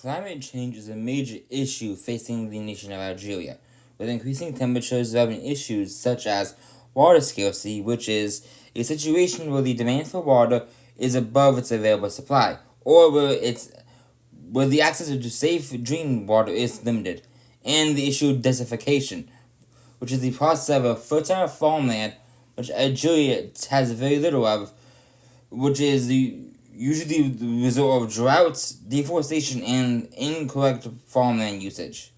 Climate change is a major issue facing the nation of Algeria, with increasing temperatures developing issues such as water scarcity, which is a situation where the demand for water is above its available supply, or where the access to safe drinking water is limited, and the issue of desertification, which is the process of a fertile farmland which Algeria has very little of, which is usually the result of droughts, deforestation, and incorrect farmland usage.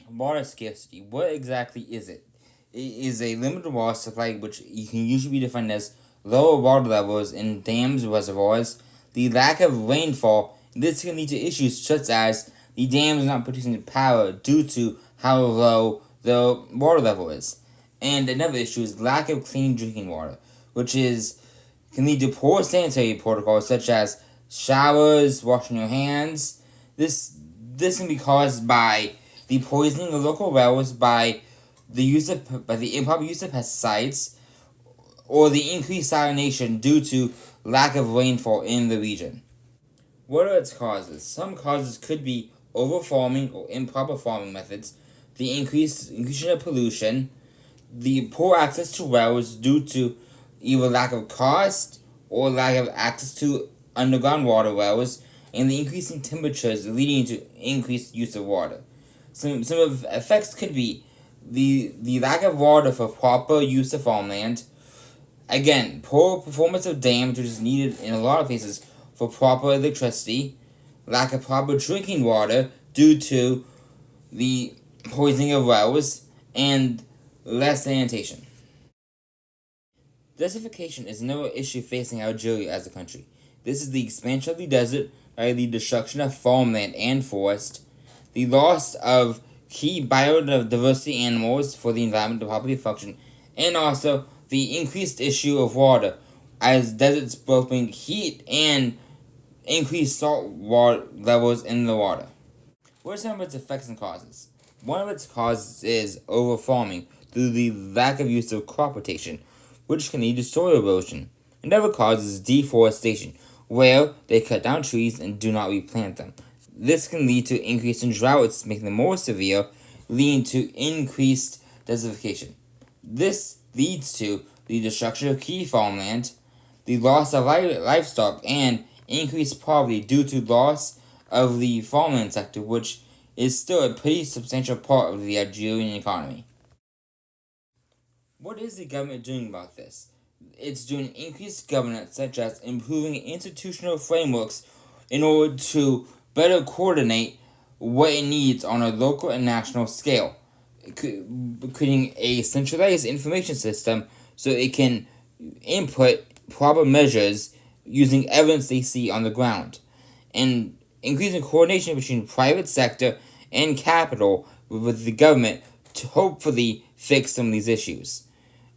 Water scarcity. What exactly is it? It is a limited water supply which can usually be defined as lower water levels in dams or reservoirs, the lack of rainfall. This can lead to issues such as the dams not producing power due to how low the water level is. And another issue is lack of clean drinking water, which can lead to poor sanitary protocols such as showers, washing your hands. This can be caused by the poisoning of local wells by the improper use of pesticides, or the increased salination due to lack of rainfall in the region. What are its causes? Some causes could be overfarming or improper farming methods, the increase of pollution, the poor access to wells due to either lack of cost or lack of access to underground water wells, and the increasing temperatures leading to increased use of water. Some of the effects could be the lack of water for proper use of farmland. Again, poor performance of dams, which is needed in a lot of cases for proper electricity. Lack of proper drinking water due to the poisoning of wells, and less sanitation. Desertification is another issue facing Algeria as a country. This is the expansion of the desert by the destruction of farmland and forest, the loss of key biodiversity animals for the environment to properly function, and also the increased issue of water, as deserts both bring heat and increased salt water levels in the water. What are some of its effects and causes? One of its causes is overfarming through the lack of use of crop rotation, which can lead to soil erosion. Another cause is deforestation, where they cut down trees and do not replant them. This can lead to increase in droughts, making them more severe, leading to increased desertification. This leads to the destruction of key farmland, the loss of livestock, and increased poverty due to loss of the farmland sector, which is still a pretty substantial part of the Algerian economy. What is the government doing about this? It's doing increased governance, such as improving institutional frameworks in order to better coordinate what it needs on a local and national scale, creating a centralized information system so it can input proper measures using evidence they see on the ground, and increasing coordination between private sector and capital with the government to hopefully fix some of these issues.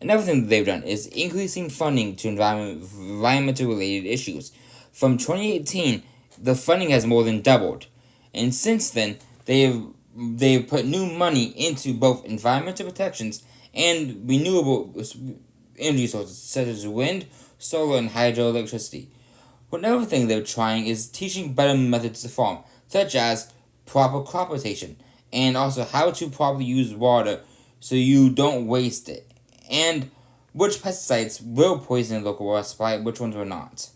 Another thing that they've done is increasing funding to environmental related issues. From 2018, the funding has more than doubled, and since then they've put new money into both environmental protections and renewable energy sources such as wind, solar, and hydroelectricity. Another thing they're trying is teaching better methods to farm, such as proper crop rotation, and also how to properly use water so you don't waste it, and which pesticides will poison the local water supply, which ones will not.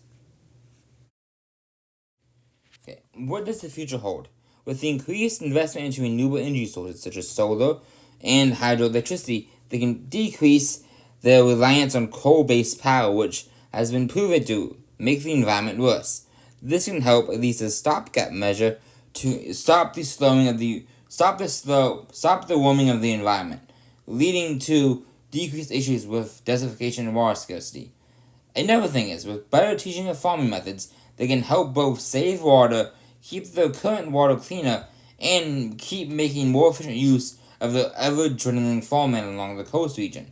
Okay, what does the future hold? With the increased investment into renewable energy sources such as solar and hydroelectricity, they can decrease their reliance on coal-based power, which has been proven to make the environment worse. This can help at least as a stopgap measure to stop the warming of the environment, leading to decreased issues with desertification and water scarcity. Another thing is, with better teaching of farming methods, they can help both save water, keep the current water cleaner, and keep making more efficient use of the ever-dwindling farmland along the coast region.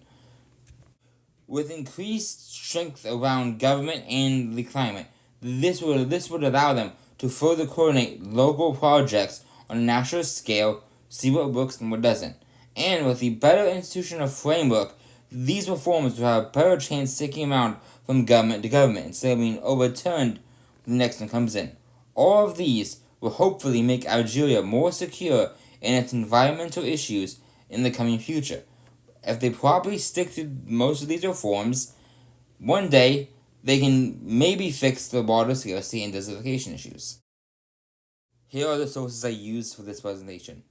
With increased strength around government and the climate, this would allow them to further coordinate local projects on a national scale, see what works and what doesn't. And with the better institutional framework, these reforms will have a better chance sticking around from government to government instead of being overturned when the next one comes in. All of these will hopefully make Algeria more secure in its environmental issues in the coming future. If they properly stick to most of these reforms, one day they can maybe fix the water scarcity and desertification issues. Here are the sources I used for this presentation.